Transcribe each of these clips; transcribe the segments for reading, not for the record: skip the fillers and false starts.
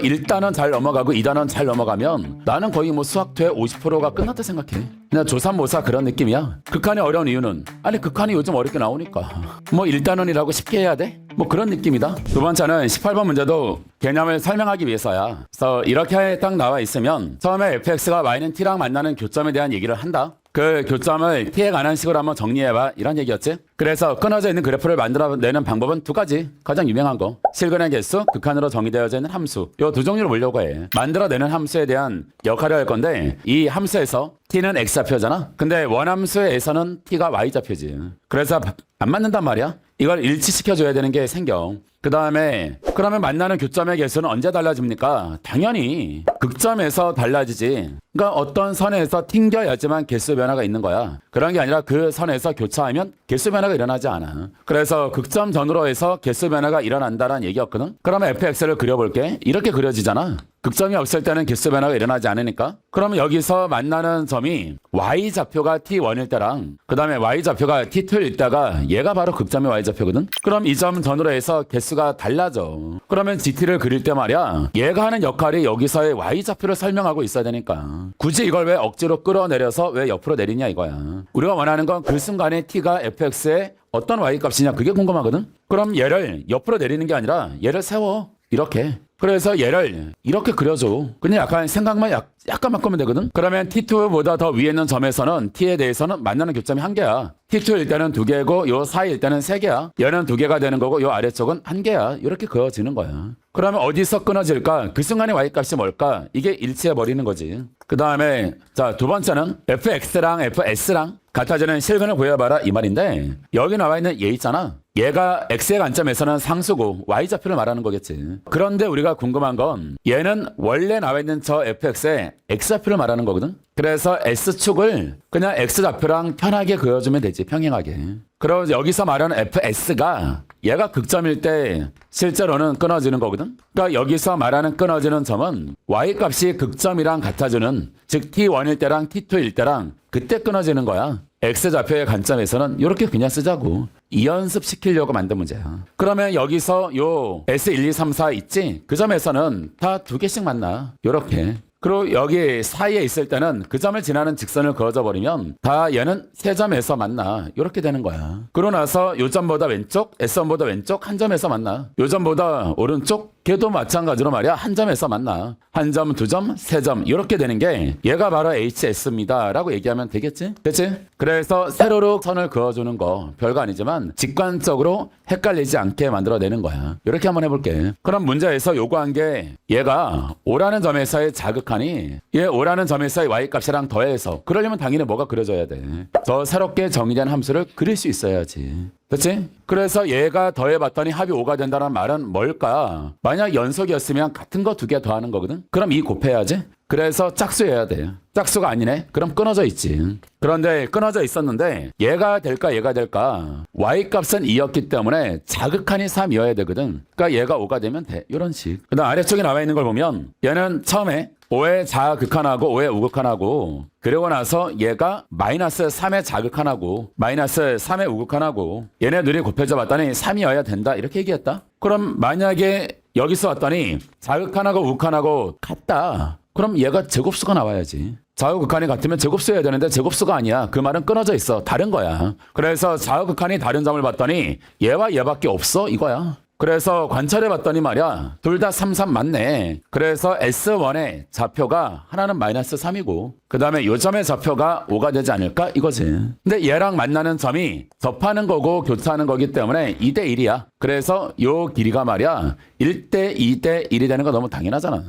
1단원 잘 넘어가고 2단원 잘 넘어가면 나는 거의 뭐 수학퇴 50%가 끝났다 생각해. 그냥 조삼모사 그런 느낌이야. 극한이 어려운 이유는 아니 극한이 요즘 어렵게 나오니까 뭐 1단원이라고 쉽게 해야 돼? 뭐 그런 느낌이다. 두 번째는 18번 문제도 개념을 설명하기 위해서야. 그래서 이렇게 딱 나와 있으면 처음에 fx가 y는 t랑 만나는 교점에 대한 얘기를 한다. 그 교점을 t에 관한 식으로 한번 정리해봐 이런 얘기였지. 그래서 끊어져 있는 그래프를 만들어내는 방법은 두 가지. 가장 유명한 거 실근의 개수, 극한으로 정의되어져 있는 함수. 요 두 종류를 보려고 해. 만들어내는 함수에 대한 역할을 할 건데 이 함수에서 t는 x좌표잖아. 근데 원함수에서는 t가 y좌표지. 그래서 안 맞는단 말이야. 이걸 일치시켜줘야 되는 게 생겨. 그 다음에 그러면 만나는 교점의 개수는 언제 달라집니까? 당연히 극점에서 달라지지. 그러니까 어떤 선에서 튕겨야지만 개수 변화가 있는 거야. 그런 게 아니라 그 선에서 교차하면 개수 변화가 일어나지 않아. 그래서 극점 전후로 해서 개수 변화가 일어난다는 얘기였거든. 그러면 fx를 그려볼게. 이렇게 그려지잖아. 극점이 없을 때는 개수 변화가 일어나지 않으니까. 그러면 여기서 만나는 점이 y좌표가 t1일 때랑 그 다음에 y좌표가 t2일 때가 얘가 바로 극점의 y좌표거든. 그럼 이 점 전후로 해서 개수가 달라져. 그러면 gt를 그릴 때 말이야 얘가 하는 역할이 여기서의 y좌표를 설명하고 있어야 되니까 굳이 이걸 왜 억지로 끌어내려서 왜 옆으로 내리냐 이거야. 우리가 원하는 건 그 순간에 t가 fx의 어떤 y값이냐 그게 궁금하거든. 그럼 얘를 옆으로 내리는 게 아니라 얘를 세워. 이렇게. 그래서 얘를 이렇게 그려줘. 그냥 약간 생각만 약간 바꾸면 되거든. 그러면 t2보다 더 위에 있는 점에서는 t에 대해서는 만나는 교점이 한 개야. t2일 때는 두 개고 요 사이일 때는 세 개야. 얘는 두 개가 되는 거고 요 아래쪽은 한 개야. 이렇게 그어지는 거야. 그러면 어디서 끊어질까? 그 순간의 y값이 뭘까? 이게 일치해 버리는 거지. 그 다음에 자 두 번째는 fx랑 fs랑 같아지는 실근을 구해봐라 이 말인데 여기 나와 있는 얘 있잖아. 얘가 x의 관점에서는 상수고 y좌표를 말하는 거겠지. 그런데 우리가 궁금한 건 얘는 원래 나와 있는 저 fx의 x좌표를 말하는 거거든. 그래서 s축을 그냥 x좌표랑 편하게 그려주면 되지. 평행하게. 그럼 여기서 말하는 fs가 얘가 극점일 때 실제로는 끊어지는 거거든. 그러니까 여기서 말하는 끊어지는 점은 y값이 극점이랑 같아지는 즉 t1일 때랑 t2일 때랑 그때 끊어지는 거야. x좌표의 관점에서는 이렇게 그냥 쓰자고. 이연습 시키려고 만든 문제야. 그러면 여기서 요 S1, 2, 3, 4 있지? 그 점에서는 다 두 개씩 만나. 요렇게. 그리고 여기 사이에 있을 때는 그 점을 지나는 직선을 그어져 버리면 다 얘는 세 점에서 만나. 이렇게 되는 거야. 그러고 나서 요 점보다 왼쪽, S1보다 왼쪽 한 점에서 만나. 요 점보다 오른쪽, 걔도 마찬가지로 말이야. 한 점에서 만나. 한 점, 두 점, 세 점. 이렇게 되는 게 얘가 바로 HS입니다. 라고 얘기하면 되겠지? 그치? 그래서 세로로 선을 그어주는 거 별거 아니지만 직관적으로 헷갈리지 않게 만들어내는 거야. 이렇게 한번 해볼게. 그럼 문제에서 요구한 게 얘가 O라는 점에서의 자극하니 얘 O라는 점에서의 Y값이랑 더해서 그러려면 당연히 뭐가 그려져야 돼. 더 새롭게 정의된 함수를 그릴 수 있어야지. 그렇지? 그래서 얘가 더해봤더니 합이 5가 된다는 말은 뭘까? 만약 연속이었으면 같은 거 두 개 더하는 거거든? 그럼 2 곱해야지? 그래서 짝수여야 돼. 짝수가 아니네? 그럼 끊어져 있지. 그런데 끊어져 있었는데 얘가 될까 얘가 될까? y값은 2였기 때문에 자극한이 3이어야 되거든. 그러니까 얘가 5가 되면 돼. 이런 식. 그 다음 아래쪽에 나와 있는 걸 보면 얘는 처음에 5의 자극한하고 5의 우극한하고 그리고 나서 얘가 마이너스 3의 자극한하고 마이너스 3의 우극한하고 얘네 둘이 곱해져 봤더니 3이어야 된다. 이렇게 얘기했다. 그럼 만약에 여기서 왔더니 자극한하고 우극한하고 같다. 그럼 얘가 제곱수가 나와야지. 좌우극한이 같으면 제곱수여야 되는데 제곱수가 아니야. 그 말은 끊어져 있어. 다른 거야. 그래서 좌우극한이 다른 점을 봤더니 얘와 얘밖에 없어 이거야. 그래서 관찰해 봤더니 말이야. 둘 다 3, 3 맞네. 그래서 S1의 좌표가 하나는 마이너스 3이고 그 다음에 요 점의 좌표가 5가 되지 않을까 이거지. 근데 얘랑 만나는 점이 접하는 거고 교차하는 거기 때문에 2대 1이야. 그래서 요 길이가 말이야 1대 2대 1이 되는 거 너무 당연하잖아.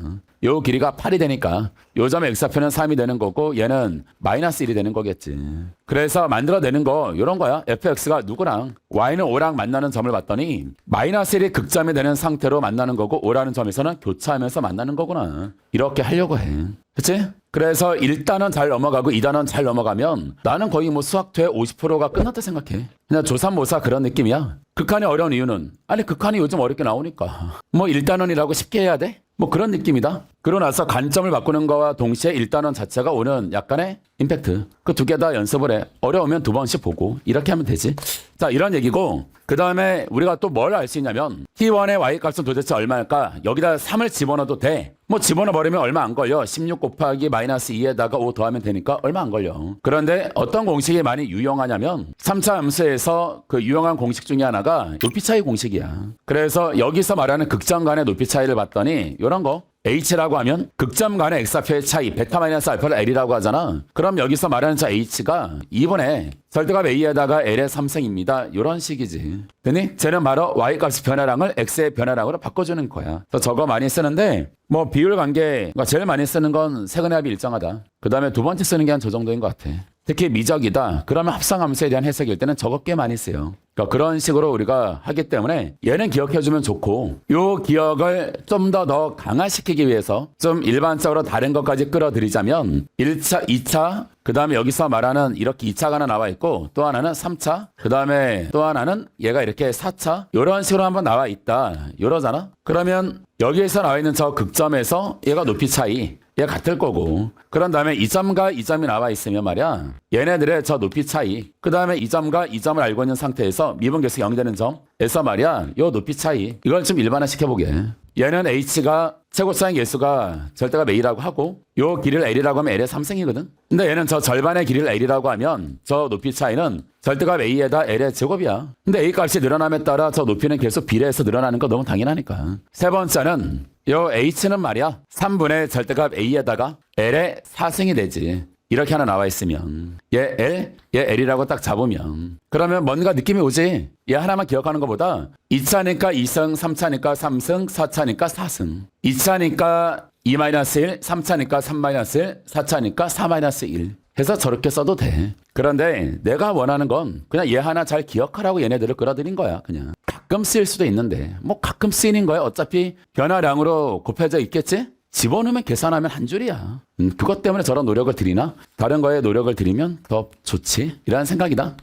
요 길이가 8이 되니까 요 점의 x좌표는 3이 되는 거고 얘는 마이너스 1이 되는 거겠지. 그래서 만들어내는 거 요런 거야. fx가 누구랑 y는 5랑 만나는 점을 봤더니 마이너스 1이 극점이 되는 상태로 만나는 거고 5라는 점에서는 교차하면서 만나는 거구나. 이렇게 하려고 해. 그치? 그래서 1단원 잘 넘어가고 2단원 잘 넘어가면 나는 거의 뭐 수학퇴 50%가 끝났다 생각해. 그냥 조삼모사 그런 느낌이야. 극한이 어려운 이유는 아니 극한이 요즘 어렵게 나오니까 뭐 1단원이라고 쉽게 해야 돼? 뭐 그런 느낌이다. 그러고 나서 관점을 바꾸는 거와 동시에 1단원 자체가 오는 약간의 임팩트. 그 두 개 다 연습을 해. 어려우면 두 번씩 보고 이렇게 하면 되지. 자, 이런 얘기고 그 다음에 우리가 또 뭘 알 수 있냐면 T1의 Y값은 도대체 얼마일까? 여기다 3을 집어넣어도 돼. 뭐 집어넣어버리면 얼마 안 걸려. 16 곱하기 마이너스 2에다가 5 더하면 되니까 얼마 안 걸려. 그런데 어떤 공식이 많이 유용하냐면 3차 함수에서 그 유용한 공식 중에 하나가 높이 차이 공식이야. 그래서 여기서 말하는 극점 간의 높이 차이를 봤더니 이런 거 H라고 하면 극점 간의 X좌표의 차이 베타 마이너스 알파를 L이라고 하잖아. 그럼 여기서 말하는 저 H가 2분의 절대값 A에다가 L의 3승입니다. 이런 식이지. 되니? 쟤는 바로 Y값의 변화량을 X의 변화량으로 바꿔주는 거야. 그래서 저거 많이 쓰는데 뭐 비율 관계가 제일 많이 쓰는 건 세근의 합이 일정하다. 그 다음에 두 번째 쓰는 게 한 저 정도인 것 같아. 특히 미적이다. 그러면 합성함수에 대한 해석일 때는 저거 꽤 많이 써요. 그러니까 그런 식으로 우리가 하기 때문에 얘는 기억해주면 좋고 요 기억을 좀 더 강화시키기 위해서 좀 일반적으로 다른 것까지 끌어들이자면 1차, 2차 그 다음에 여기서 말하는 이렇게 2차가 하나 나와 있고 또 하나는 3차 그 다음에 또 하나는 얘가 이렇게 4차 이런 식으로 한번 나와 있다. 이러잖아. 그러면 여기에서 나와 있는 저 극점에서 얘가 높이 차이 얘가 같을 거고 그런 다음에 2점과 2점이 나와 있으면 말이야 얘네들의 저 높이 차이 그 다음에 2점과 2점을 알고 있는 상태에서 미분계수 0이 되는 점에서 말이야 요 높이 차이 이걸 좀 일반화시켜보게. 얘는 H가 최고차의 개수가 절대값 A라고 하고 요 길이를 L이라고 하면 L의 3승이거든. 근데 얘는 저 절반의 길이를 L이라고 하면 저 높이 차이는 절대값 A에다 L의 제곱이야. 근데 A 값이 늘어남에 따라 저 높이는 계속 비례해서 늘어나는 거 너무 당연하니까. 세 번째는 요 H는 말이야 3분의 절대값 A에다가 L의 4승이 되지. 이렇게 하나 나와 있으면 얘 L, 얘 L이라고 딱 잡으면 그러면 뭔가 느낌이 오지. 얘 하나만 기억하는 것보다 2차니까 2승, 3차니까 3승, 4차니까 4승 2차니까 2-1, 3차니까 3-1, 4차니까 4-1 해서 저렇게 써도 돼. 그런데 내가 원하는 건 그냥 얘 하나 잘 기억하라고 얘네들을 끌어들인 거야. 그냥 가끔 쓰일 수도 있는데 뭐 가끔 쓰이는 거야. 어차피 변화량으로 곱해져 있겠지? 집어넣으면 계산하면 한 줄이야. 그것 때문에 저런 노력을 들이나? 다른 거에 노력을 들이면 더 좋지? 이라는 생각이다.